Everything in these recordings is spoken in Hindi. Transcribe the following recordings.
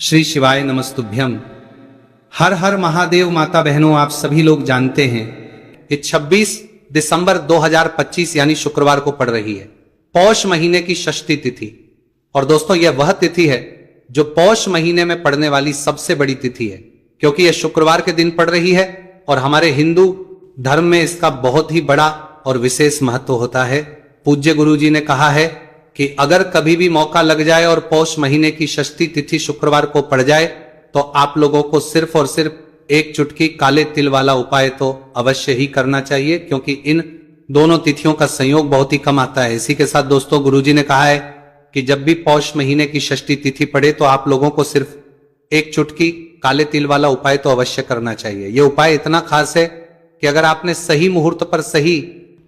श्री शिवाय नमस्तुभ्यम। हर हर महादेव। माता बहनों, आप सभी लोग जानते हैं कि 26 दिसंबर 2025 यानी शुक्रवार को पड़ रही है पौष महीने की षष्ठी तिथि। और दोस्तों, यह वह तिथि है जो पौष महीने में पड़ने वाली सबसे बड़ी तिथि है, क्योंकि यह शुक्रवार के दिन पड़ रही है और हमारे हिंदू धर्म में इसका बहुत ही बड़ा और विशेष महत्व होता है। पूज्य गुरु जी ने कहा है कि अगर कभी भी मौका लग जाए और पौष महीने की षष्ठी तिथि शुक्रवार को पड़ जाए तो आप लोगों को सिर्फ और सिर्फ एक चुटकी काले तिल वाला उपाय तो अवश्य ही करना चाहिए, क्योंकि इन दोनों तिथियों का संयोग बहुत ही कम आता है। इसी के साथ दोस्तों, गुरुजी ने कहा है कि जब भी पौष महीने की षष्ठी तिथि पड़े तो आप लोगों को सिर्फ एक चुटकी काले तिल वाला उपाय तो अवश्य करना चाहिए। यह उपाय इतना खास है कि अगर आपने सही मुहूर्त पर सही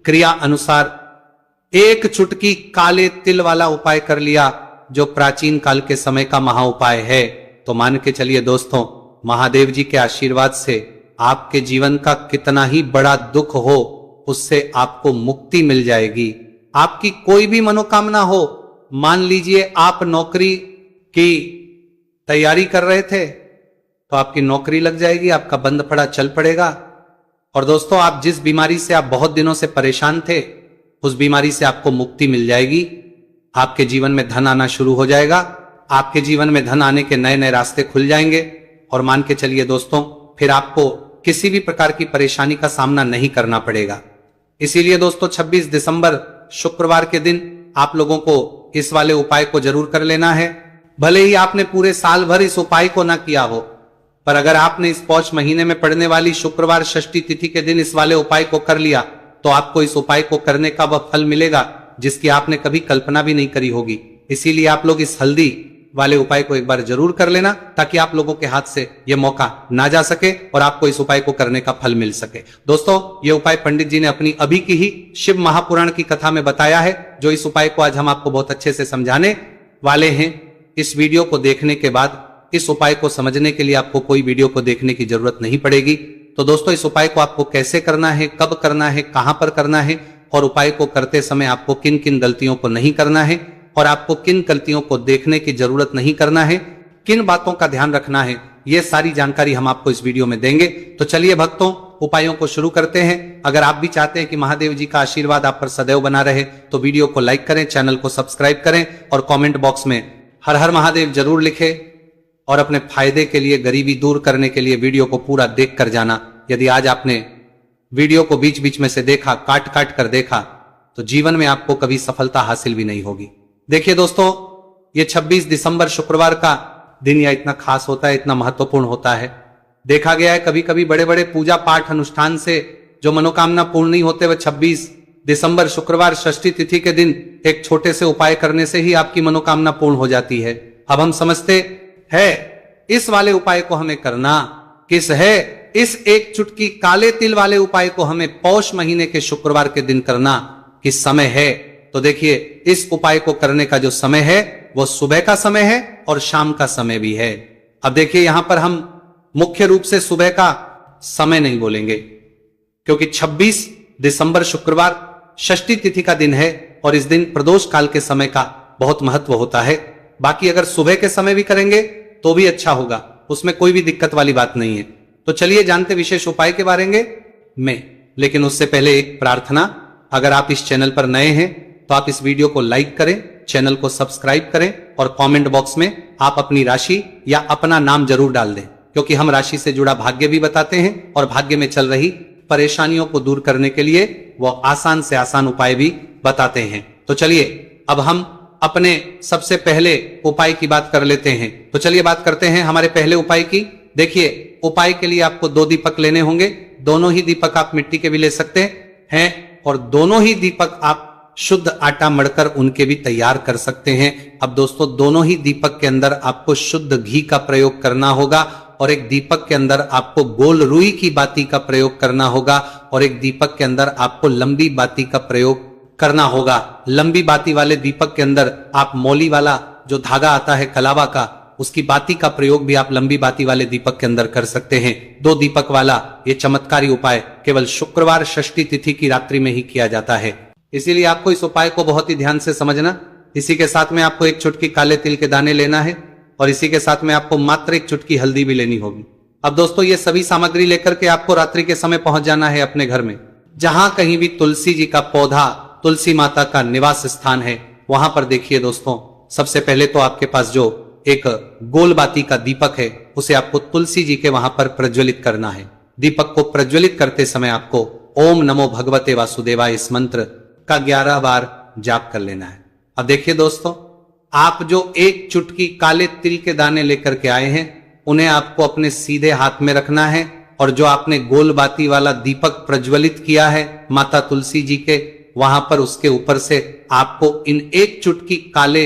क्रिया अनुसार एक चुटकी काले तिल वाला उपाय कर लिया, जो प्राचीन काल के समय का महा उपाय है, तो मान के चलिए दोस्तों, महादेव जी के आशीर्वाद से आपके जीवन का कितना ही बड़ा दुख हो उससे आपको मुक्ति मिल जाएगी। आपकी कोई भी मनोकामना हो, मान लीजिए आप नौकरी की तैयारी कर रहे थे तो आपकी नौकरी लग जाएगी, आपका बंद पड़ा चल पड़ेगा। और दोस्तों, आप जिस बीमारी से आप बहुत दिनों से परेशान थे, उस बीमारी से आपको मुक्ति मिल जाएगी। आपके जीवन में धन आना शुरू हो जाएगा, आपके जीवन में धन आने के नए नए रास्ते खुल जाएंगे। और मान के चलिए दोस्तों, फिर आपको किसी भी प्रकार की परेशानी का सामना नहीं करना पड़ेगा। इसीलिए दोस्तों, 26 दिसंबर शुक्रवार के दिन आप लोगों को इस वाले उपाय को जरूर कर लेना है। भले ही आपने पूरे साल भर इस उपाय को ना किया हो, पर अगर आपने इस पौष महीने में पड़ने वाली शुक्रवार षष्ठी तिथि के दिन इस वाले उपाय को कर लिया तो आपको इस उपाय को करने का वह फल मिलेगा जिसकी आपने कभी कल्पना भी नहीं करी होगी। इसीलिए आप लोग इस हल्दी वाले उपाय को एक बार जरूर कर लेना, ताकि आप लोगों के हाथ से यह मौका ना जा सके और आपको इस उपाय को करने का फल मिल सके। दोस्तों, यह उपाय पंडित जी ने अपनी अभी की ही शिव महापुराण की कथा में बताया है, जो इस उपाय को आज हम आपको बहुत अच्छे से समझाने वाले हैं। इस वीडियो को देखने के बाद इस उपाय को समझने के लिए आपको कोई वीडियो को देखने की जरूरत नहीं पड़ेगी। तो दोस्तों, इस उपाय को आपको कैसे करना है, कब करना है, कहां पर करना है और उपाय को करते समय आपको किन किन गलतियों को नहीं करना है और आपको किन गलतियों को देखने की जरूरत नहीं करना है, किन बातों का ध्यान रखना है, यह सारी जानकारी हम आपको इस वीडियो में देंगे। तो चलिए भक्तों, उपायों को शुरू करते हैं। अगर आप भी चाहते हैं कि महादेव जी का आशीर्वाद आप पर सदैव बना रहे तो वीडियो को लाइक करें, चैनल को सब्सक्राइब करें और कॉमेंट बॉक्स में हर हर महादेव जरूर लिखें। और अपने फायदे के लिए, गरीबी दूर करने के लिए वीडियो को पूरा देख कर जाना। यदि आज आपने वीडियो को बीच बीच में से देखा, काट काट कर देखा, तो जीवन में आपको कभी सफलता हासिल भी नहीं होगी। देखिए दोस्तों, ये 26 दिसंबर शुक्रवार का दिन या इतना खास होता है, इतना महत्वपूर्ण होता है। देखा गया है कभी कभी बड़े बड़े पूजा पाठ अनुष्ठान से जो मनोकामना पूर्ण नहीं होते, वह 26 दिसंबर शुक्रवार षष्ठी तिथि के दिन एक छोटे से उपाय करने से ही आपकी मनोकामना पूर्ण हो जाती है। अब हम समझते है इस वाले उपाय को हमें करना किस है, इस एक चुटकी काले तिल वाले उपाय को हमें पौष महीने के शुक्रवार के दिन करना किस समय है। तो देखिए, इस उपाय को करने का जो समय है वो सुबह का समय है और शाम का समय भी है। अब देखिए, यहां पर हम मुख्य रूप से सुबह का समय नहीं बोलेंगे, क्योंकि 26 दिसंबर शुक्रवार षष्ठी तिथि का दिन है और इस दिन प्रदोष काल के समय का बहुत महत्व होता है। बाकी अगर सुबह के समय भी करेंगे तो भी अच्छा होगा, उसमें कोई भी दिक्कत वाली बात नहीं है। तो चलिए जानते विशेष उपाय के बारे में। लेकिन उससे पहले एक प्रार्थना, अगर आप इस चैनल पर नए हैं तो आप इस वीडियो को लाइक करें, चैनल को सब्सक्राइब करें और कमेंट बॉक्स में आप अपनी राशि या अपना नाम जरूर डाल दें, क्योंकि हम राशि से जुड़ा भाग्य भी बताते हैं और भाग्य में चल रही परेशानियों को दूर करने के लिए वो आसान से आसान उपाय भी बताते हैं। तो चलिए अब हम अपने सबसे पहले उपाय की बात कर लेते हैं। तो चलिए बात करते हैं हमारे पहले उपाय की। देखिए, उपाय के लिए आपको 2 दीपक लेने होंगे। दोनों ही दीपक आप मिट्टी के भी ले सकते हैं और दोनों ही दीपक आप शुद्ध आटा मढ़कर उनके भी तैयार कर सकते हैं। अब दोस्तों, दोनों ही दीपक के अंदर आपको शुद्ध घी का प्रयोग करना होगा और एक दीपक के अंदर आपको गोल रुई की बाती का प्रयोग करना होगा और एक दीपक के अंदर आपको लंबी बाती का प्रयोग करना होगा। लंबी बाती वाले दीपक के अंदर आप मौली वाला जो धागा आता है कलावा का, उसकी बाती का प्रयोग भी आप लंबी बाती वाले दीपक के अंदर कर सकते हैं। 2 दीपक वाला ये चमत्कारी उपाय केवल शुक्रवार षष्ठी तिथि की रात्रि में ही किया जाता है, इसीलिए आपको इस उपाय को बहुत ही ध्यान से समझना। इसी के साथ में आपको एक चुटकी काले तिल के दाने लेना है और इसी के साथ में आपको मात्र एक चुटकी हल्दी भी लेनी होगी। अब दोस्तों ये सभी सामग्री लेकर के आपको रात्रि के समय पहुंच जाना है अपने घर में। जहां कहीं भी तुलसी जी का पौधा, तुलसी माता का निवास स्थान है, वहां पर देखिए दोस्तों, सबसे पहले तो आपके पास जो एक गोल बाती का दीपक है उसे आपको तुलसी जी के वहां पर प्रज्वलित करना है। दीपक को प्रज्वलित करते समय आपको ओम नमो भगवते वासुदेवाय इस मंत्र का 11 बार जाप कर लेना है। अब देखिए दोस्तों, आप जो एक चुटकी काले तिल के दाने लेकर के आए हैं उन्हें आपको अपने सीधे हाथ में रखना है, और जो आपने गोल बाती वाला दीपक प्रज्वलित किया है माता तुलसी जी के वहां पर, उसके ऊपर से आपको इन एक चुटकी काले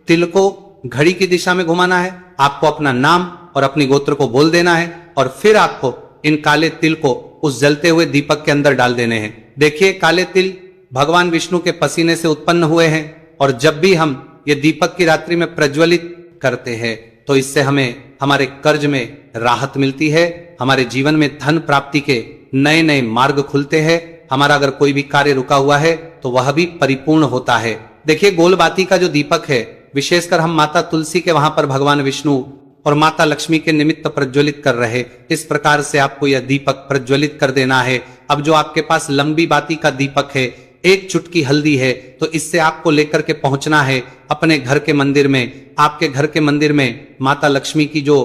तिल को घड़ी की दिशा में घुमाना है। आपको अपना नाम और अपनी गोत्र को बोल देना है, और फिर आपको इन काले तिल को उस जलते हुए दीपक के अंदर डाल देने हैं। देखिए काले तिल भगवान विष्णु के पसीने से उत्पन्न हुए हैं, और जब भी हम ये दीपक की रात्रि में प्रज्वलित करते हैं तो इससे हमें हमारे कर्ज में राहत मिलती है, हमारे जीवन में धन प्राप्ति के नए नए मार्ग खुलते हैं, हमारा अगर कोई भी कार्य रुका हुआ है तो वह भी परिपूर्ण होता है। देखिए गोल बाती का जो दीपक है, विशेषकर हम माता तुलसी के वहां पर भगवान विष्णु और माता लक्ष्मी के निमित्त प्रज्वलित कर रहे, इस प्रकार से आपको यह दीपक प्रज्वलित कर देना है। अब जो आपके पास लंबी बाती का दीपक है, एक चुटकी हल्दी है, तो इससे आपको लेकर के पहुंचना है अपने घर के मंदिर में। आपके घर के मंदिर में माता लक्ष्मी की जो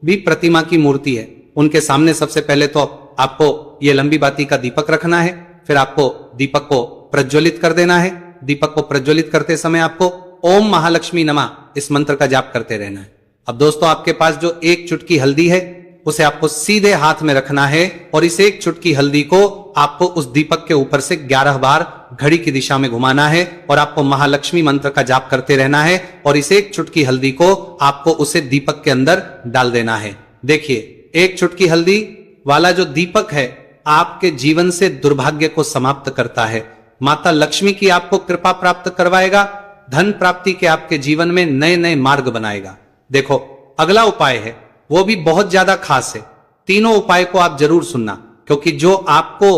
भी प्रतिमा की मूर्ति है उनके सामने सबसे पहले तो आपको ये लंबी बाती का दीपक रखना है, फिर आपको दीपक को प्रज्वलित कर देना है। दीपक को प्रज्वलित करते समय आपको ओम महालक्ष्मी नमः इस मंत्र का जाप करते रहना है। अब दोस्तों आपके पास जो एक चुटकी हल्दी है उसे आपको सीधे हाथ में रखना है, और इस एक चुटकी हल्दी को आपको उस दीपक के ऊपर से 11 बार घड़ी की दिशा में घुमाना है, और आपको महालक्ष्मी मंत्र का जाप करते रहना है, और इस एक चुटकी हल्दी को आपको उसे दीपक के अंदर डाल देना है। देखिए एक चुटकी हल्दी वाला जो दीपक है आपके जीवन से दुर्भाग्य को समाप्त करता है, माता लक्ष्मी की आपको कृपा प्राप्त करवाएगा, धन प्राप्ति के आपके जीवन में नए नए मार्ग बनाएगा। देखो अगला उपाय है वो भी बहुत ज्यादा खास है। तीनों उपाय को आप जरूर सुनना, क्योंकि जो आपको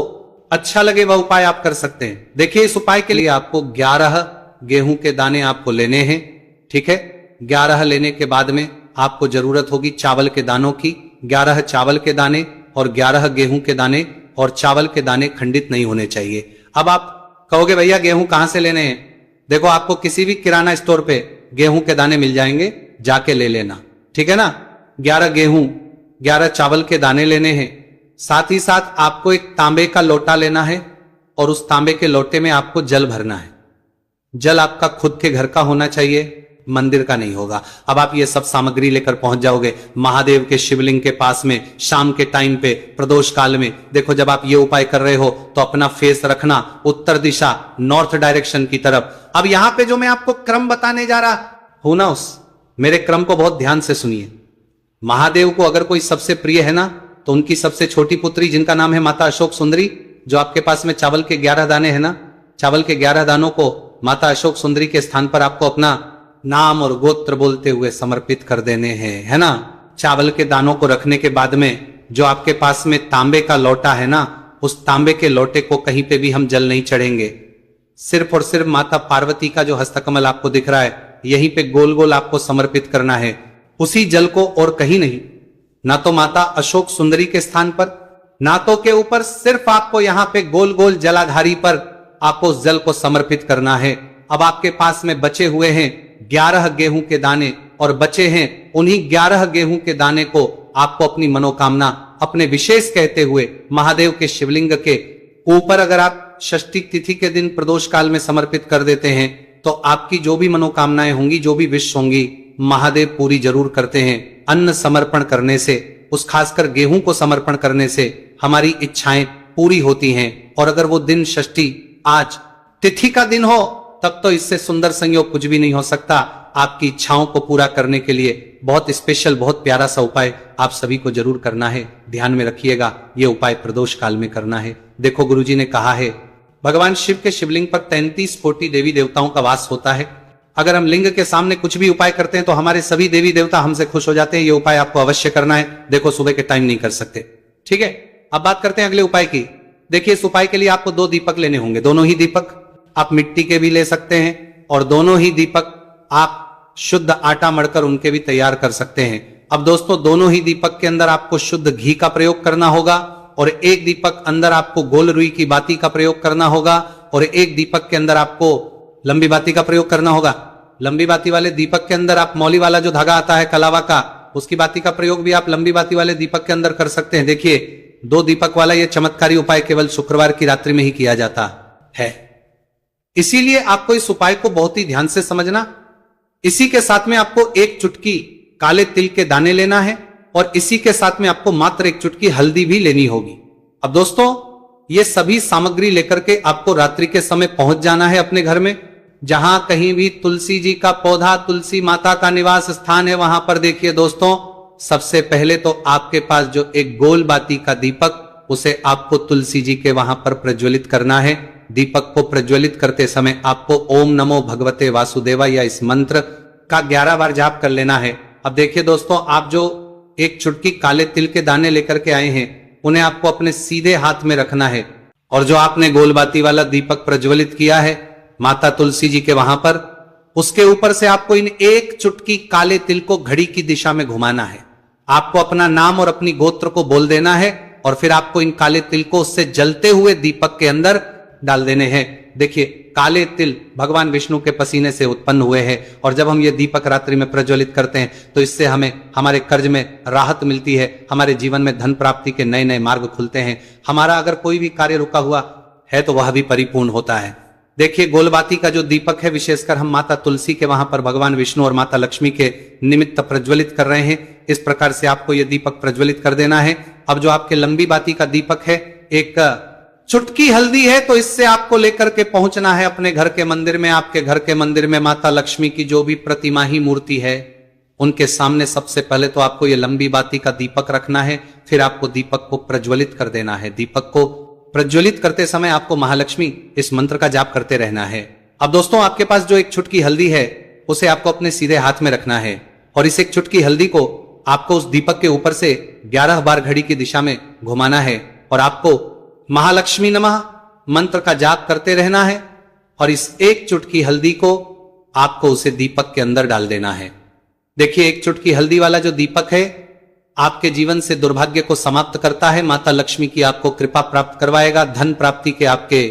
अच्छा लगे वह उपाय आप कर सकते हैं। देखिए इस उपाय के लिए आपको 11 गेहूं के दाने आपको लेने हैं, ठीक है। 11 लेने के बाद में आपको जरूरत होगी चावल के दानों की। 11 चावल के दाने और 11 गेहूं के दाने, और चावल के दाने खंडित नहीं होने चाहिए। अब आप कहोगे भैया गेहूं कहां से लेने हैं? देखो आपको किसी भी किराना स्टोर पे गेहूं के दाने मिल जाएंगे, जाके ले लेना, ठीक है ना। 11 गेहूं 11 चावल के दाने लेने हैं। साथ ही साथ आपको एक तांबे का लोटा लेना है, और उस तांबे के लोटे में आपको जल भरना है। जल आपका खुद के घर का होना चाहिए, मंदिर का नहीं होगा। अब आप ये सब सामग्री लेकर पहुंच जाओगे महादेव के शिवलिंग के पास में शाम के टाइम पे प्रदोष काल में। देखो जब आप ये उपाय कर रहे हो तो अपना फेस रखना उत्तर दिशा, नॉर्थ डायरेक्शन की तरफ। अब यहां पे जो मैं आपको क्रम बताने जा रहा हूं ना, उस मेरे क्रम को बहुत ध्यान से सुनिए। महादेव को अगर कोई सबसे प्रिय है ना, तो उनकी सबसे छोटी पुत्री जिनका नाम है माता अशोक सुंदरी, जो आपके पास में चावल के 11 दाने हैं ना, चावल के 11 दानों को माता अशोक सुंदरी के स्थान पर आपको अपना नाम और गोत्र बोलते हुए समर्पित कर देने हैं, है ना। चावल के दानों को रखने के बाद में जो आपके पास में तांबे का लोटा है ना, उस तांबे के लोटे को कहीं पे भी हम जल नहीं चढ़ेंगे। सिर्फ और सिर्फ माता पार्वती का जो हस्तकमल आपको दिख रहा है यहीं पे गोल गोल आपको समर्पित करना है, उसी जल को, और कहीं नहीं। ना तो माता अशोक सुंदरी के स्थान पर, ना तो के ऊपर, सिर्फ आपको यहां पे गोल गोल जलाधारी पर आपको उस जल को समर्पित करना है। अब आपके पास में बचे हुए हैं 11 गेहूं के दाने, और बचे हैं उन्हीं 11 गेहूं के दाने को आपको अपनी मनोकामना, अपने विशेष कहते हुए महादेव के शिवलिंग के ऊपर अगर आप षष्ठी तिथि के दिन प्रदोष काल में समर्पित कर देते हैं तो आपकी जो भी मनोकामनाएं होंगी, जो भी विश होंगी, महादेव पूरी जरूर करते हैं। अन्न समर्पण करने से, उस खासकर गेहूं को समर्पण करने से हमारी इच्छाएं पूरी होती हैं। और अगर वो दिन षष्ठी आज तिथि का दिन हो तब तो इससे सुंदर संयोग कुछ भी नहीं हो सकता। आपकी इच्छाओं को पूरा करने के लिए बहुत स्पेशल, बहुत प्यारा सा उपाय आप सभी को जरूर करना है। ध्यान में रखिएगा, ये उपाय प्रदोष काल में करना है। देखो गुरुजी ने कहा है भगवान शिव के शिवलिंग पर 33 कोटि देवी देवताओं का वास होता है। अगर हम लिंग के सामने कुछ भी उपाय करते हैं तो हमारे सभी देवी देवता हमसे खुश हो जाते हैं। ये उपाय आपको अवश्य करना है। देखो सुबह के टाइम नहीं कर सकते, ठीक है। अब बात करते हैं अगले उपाय की। देखिए इस उपाय के लिए आपको 2 दीपक लेने होंगे। दोनों ही दीपक आप मिट्टी के भी ले सकते हैं, और दोनों ही दीपक आप शुद्ध आटा मढ़कर उनके भी तैयार कर सकते हैं। अब दोस्तों दोनों ही दीपक के अंदर आपको शुद्ध घी का प्रयोग करना होगा और एक दीपक अंदर आपको गोल रुई की बाती का प्रयोग करना होगा और एक दीपक के अंदर आपको लंबी बाती का प्रयोग करना होगा। लंबी बाती वाले दीपक के अंदर आप मौली वाला जो धागा आता है कलावा का, उसकी बाती का प्रयोग भी आप लंबी बाती वाले दीपक के अंदर कर सकते हैं। देखिए 2 दीपक वाला यह चमत्कारी उपाय केवल शुक्रवार की रात्रि में ही किया जाता है, इसीलिए आपको इस उपाय को बहुत ही ध्यान से समझना। इसी के साथ में आपको 1 चुटकी काले तिल के दाने लेना है और इसी के साथ में आपको मात्र 1 चुटकी हल्दी भी लेनी होगी। अब दोस्तों ये सभी सामग्री लेकर के आपको रात्रि के समय पहुंच जाना है अपने घर में, जहां कहीं भी तुलसी जी का पौधा, तुलसी माता का निवास स्थान है, वहां पर देखिए दोस्तों सबसे पहले तो आपके पास जो एक गोल बाती का दीपक, उसे आपको तुलसी जी के वहां पर प्रज्वलित करना है। दीपक को प्रज्वलित करते समय आपको ओम नमो भगवते वासुदेवा या इस मंत्र का 11 बार जाप कर लेना है। अब देखिए दोस्तों, आप जो 1 चुटकी काले तिल के दाने लेकर के आए हैं उन्हें आपको अपने सीधे हाथ में रखना है और जो आपने गोलबाती वाला दीपक प्रज्वलित किया है माता तुलसी जी के वहां पर, उसके ऊपर से आपको इन 1 चुटकी काले तिल को घड़ी की दिशा में घुमाना है। आपको अपना नाम और अपनी गोत्र को बोल देना है और फिर आपको इन काले तिल को उससे जलते हुए दीपक के अंदर डाल देने हैं। देखिए काले तिल भगवान विष्णु के पसीने से उत्पन्न हुए हैं और जब हम ये दीपक रात्रि में प्रज्वलित करते हैं तो इससे हमें हमारे कर्ज में राहत मिलती है, हमारे जीवन में धन प्राप्ति के नए नए मार्ग खुलते हैं, हमारा अगर कोई भी कार्य रुका हुआ है तो वह भी परिपूर्ण होता है। देखिए गोलबाती का जो दीपक है विशेषकर हम माता तुलसी के वहां पर भगवान विष्णु और माता लक्ष्मी के निमित्त प्रज्वलित कर रहे हैं। इस प्रकार से आपको यह दीपक प्रज्वलित कर देना है। अब जो आपके लंबी बाती का दीपक है, 1 चुटकी हल्दी है, तो इससे आपको लेकर के पहुंचना है अपने घर के मंदिर में। आपके घर के मंदिर में माता लक्ष्मी की जो भी प्रतिमा ही मूर्ति है उनके सामने सबसे पहले तो आपको ये लंबी बाती का दीपक रखना है, फिर आपको दीपक को प्रज्वलित कर देना है। दीपक को प्रज्वलित करते समय आपको महालक्ष्मी इस मंत्र का जाप करते रहना है। अब दोस्तों आपके पास जो 1 चुटकी हल्दी है उसे आपको अपने सीधे हाथ में रखना है और इस 1 चुटकी हल्दी को आपको उस दीपक के ऊपर से 11 बार घड़ी की दिशा में घुमाना है और आपको महालक्ष्मी नमः मंत्र का जाप करते रहना है और इस 1 चुटकी हल्दी को आपको उसे दीपक के अंदर डाल देना है। देखिए 1 चुटकी हल्दी वाला जो दीपक है आपके जीवन से दुर्भाग्य को समाप्त करता है, माता लक्ष्मी की आपको कृपा प्राप्त करवाएगा, धन प्राप्ति के आपके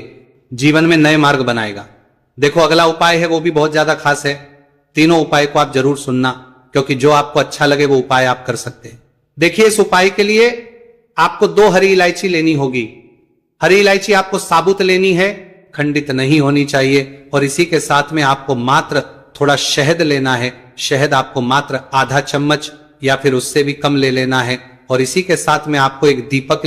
जीवन में नए मार्ग बनाएगा। देखो अगला उपाय है वो भी बहुत ज्यादा खास है। तीनों उपाय को आप जरूर सुनना क्योंकि जो आपको अच्छा लगे वो उपाय आप कर सकते हैं। देखिए इस उपाय के लिए आपको 2 हरी इलायची लेनी होगी। हरी इलायची आपको साबुत लेनी है, खंडित नहीं होनी चाहिए और इसी के साथ में आपको मात्र थोड़ा शहद लेना है। शहद आपको मात्र आधा चम्मच या फिर उससे भी कम ले लेना है और इसी के साथ में आपको एक दीपक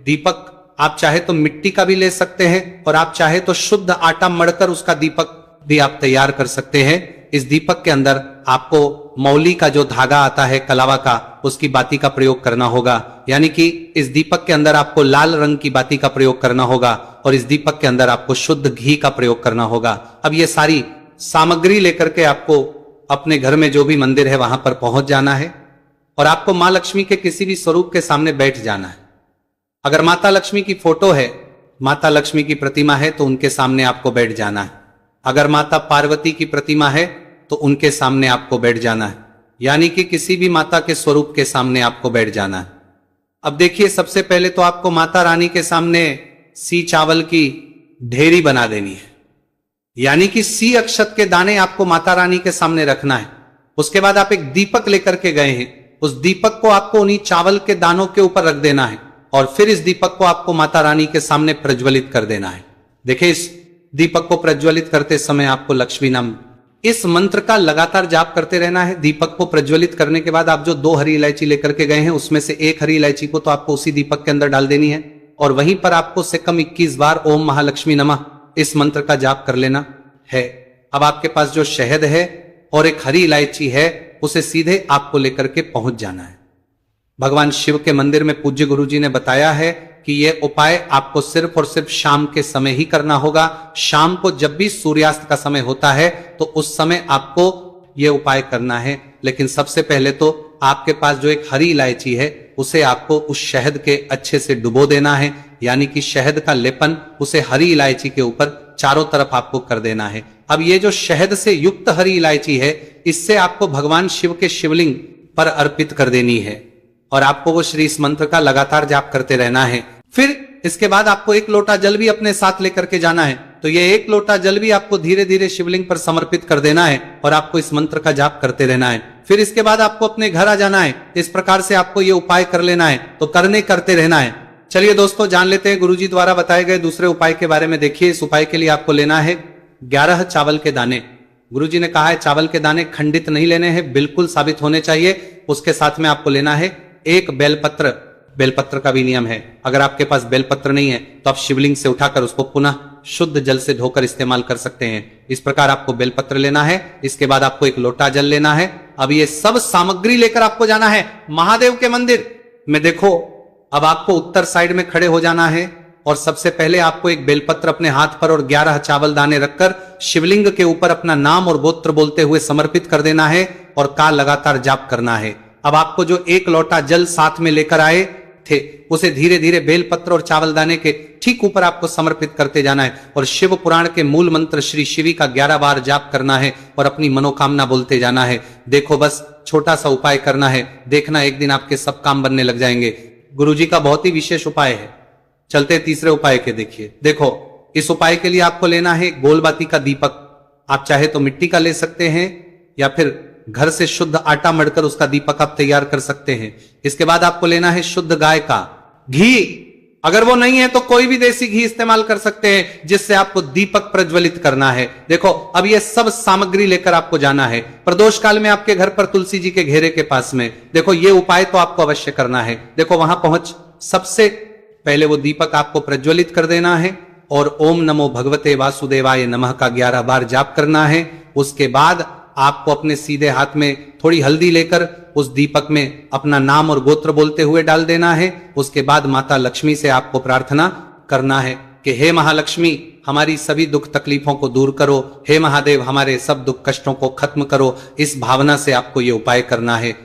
दीपक आप चाहे तो मिट्टी का भी ले सकते हैं और आप चाहे तो शुद्ध आटा मढ़कर उसका दीपक भी आप तैयार कर सकते हैं। इस दीपक के अंदर आपको मौली का जो धागा आता है कलावा का, उसकी बाती का प्रयोग करना होगा, यानी कि इस दीपक के अंदर आपको लाल रंग की बाती का प्रयोग करना होगा और इस दीपक के अंदर आपको शुद्ध घी का प्रयोग करना होगा। अब ये सारी सामग्री लेकर के आपको अपने घर में जो भी मंदिर है वहां पर पहुंच जाना है और आपको मां लक्ष्मी के किसी भी स्वरूप के सामने बैठ जाना है। अगर माता लक्ष्मी की फोटो है, माता लक्ष्मी की प्रतिमा है तो उनके सामने आपको बैठ जाना है। अगर माता पार्वती की प्रतिमा है तो उनके सामने आपको बैठ जाना है, यानी कि किसी भी माता के स्वरूप के सामने आपको बैठ जाना है। अब देखिए सबसे पहले तो आपको माता रानी के सामने सी चावल की ढेरी बना देनी है, यानी कि सी अक्षत के दाने आपको माता रानी के सामने रखना है। उसके बाद आप एक दीपक लेकर के गए हैं, उस दीपक को आपको उन्हीं चावल के दानों के ऊपर रख देना है और फिर इस दीपक को आपको माता रानी के सामने प्रज्वलित कर देना है। देखिए इस दीपक को प्रज्वलित करते समय आपको लक्ष्मी नाम इस मंत्र का लगातार जाप करते रहना है। दीपक को प्रज्वलित करने के बाद आप जो 2 हरी इलायची लेकर के गए हैं उसमें से 1 हरी इलायची को तो आपको उसी दीपक के अंदर डाल देनी है और वहीं पर आपको से कम 21 बार ओम महालक्ष्मी नमः इस मंत्र का जाप कर लेना है। अब आपके पास जो शहद है और 1 हरी इलायची है उसे सीधे आपको लेकर के पहुंच जाना है। भगवान शिव के मंदिर में पूज्य गुरु जी ने बताया है कि यह उपाय आपको सिर्फ और सिर्फ शाम के समय ही करना होगा। शाम को जब भी सूर्यास्त का समय होता है तो उस समय आपको यह उपाय करना है। लेकिन सबसे पहले तो आपके पास जो 1 हरी इलायची है उसे आपको उस शहद के अच्छे से डुबो देना है, यानी कि शहद का लेपन उसे हरी इलायची के ऊपर चारों तरफ आपको कर देना है। अब ये जो शहद से युक्त हरी इलायची है, इससे आपको भगवान शिव के शिवलिंग पर अर्पित कर देनी है और आपको वो श्री इस मंत्र का लगातार जाप करते रहना है। फिर इसके बाद आपको 1 लोटा जल भी अपने साथ लेकर के जाना है। तो ये 1 लोटा जल भी आपको धीरे धीरे शिवलिंग पर समर्पित कर देना है और आपको इस मंत्र का जाप करते रहना है। फिर इसके बाद आपको अपने घर आ जाना है। इस प्रकार से आपको ये उपाय कर लेना है, तो करते रहना है। चलिए दोस्तों, जान लेते हैं गुरुजी द्वारा बताए गए दूसरे उपाय के बारे में। देखिए, इस उपाय के लिए आपको लेना है 11 चावल के दाने। गुरुजी ने कहा है चावल के दाने खंडित नहीं लेने हैं, बिल्कुल साबित होने चाहिए। उसके साथ में आपको लेना है 1 बेलपत्र। बेलपत्र का भी नियम है, अगर आपके पास बेलपत्र नहीं है तो आप शिवलिंग से उठाकर उसको पुनः शुद्ध जल से धोकर इस्तेमाल कर सकते हैं। इस प्रकार आपको बेलपत्र लेना है। इसके बाद आपको 1 लोटा जल लेना है। अब ये सब सामग्री लेकर आपको जाना है महादेव के मंदिर में। देखो, अब आपको उत्तर साइड में खड़े हो जाना है और सबसे पहले आपको 1 बेलपत्र अपने हाथ पर और 11 चावल दाने रखकर शिवलिंग के ऊपर अपना नाम और गोत्र बोलते हुए समर्पित कर देना है और का लगातार जाप करना है। अब आपको जो 1 लोटा जल साथ में लेकर आए थे, उसे धीरे धीरे बेलपत्र और चावल दाने के ठीक ऊपर आपको समर्पित करते जाना है और शिव पुराण के मूल मंत्र श्री शिवी का 11 बार जाप करना है और अपनी मनोकामना बोलते जाना है। देखो, बस छोटा सा उपाय करना है, देखना एक दिन आपके सब काम बनने लग जाएंगे। गुरुजी का बहुत ही विशेष उपाय है। चलते तीसरे उपाय के। देखिए, देखो, इस उपाय के लिए आपको लेना है गोलबाती का दीपक। आप चाहे तो मिट्टी का ले सकते हैं या फिर घर से शुद्ध आटा मढ़कर उसका दीपक आप तैयार कर सकते हैं। इसके बाद आपको लेना है शुद्ध गाय का घी। अगर वो नहीं है तो कोई भी देसी घी इस्तेमाल कर सकते हैं, जिससे आपको दीपक प्रज्वलित करना है। देखो, अब ये सब सामग्री लेकर आपको जाना है प्रदोष काल में आपके घर पर तुलसी जी के घेरे के पास में। देखो, ये उपाय तो आपको अवश्य करना है। देखो, वहां पहुंच सबसे पहले वो दीपक आपको प्रज्वलित कर देना है और ओम नमो भगवते वासुदेवाय नमः का 11 बार जाप करना है। उसके बाद आपको अपने सीधे हाथ में थोड़ी हल्दी लेकर उस दीपक में अपना नाम और गोत्र बोलते हुए डाल देना है। उसके बाद माता लक्ष्मी से आपको प्रार्थना करना है कि हे महालक्ष्मी, हमारी सभी दुख तकलीफों को दूर करो। हे महादेव, हमारे सब दुख कष्टों को खत्म करो। इस भावना से आपको ये उपाय करना है।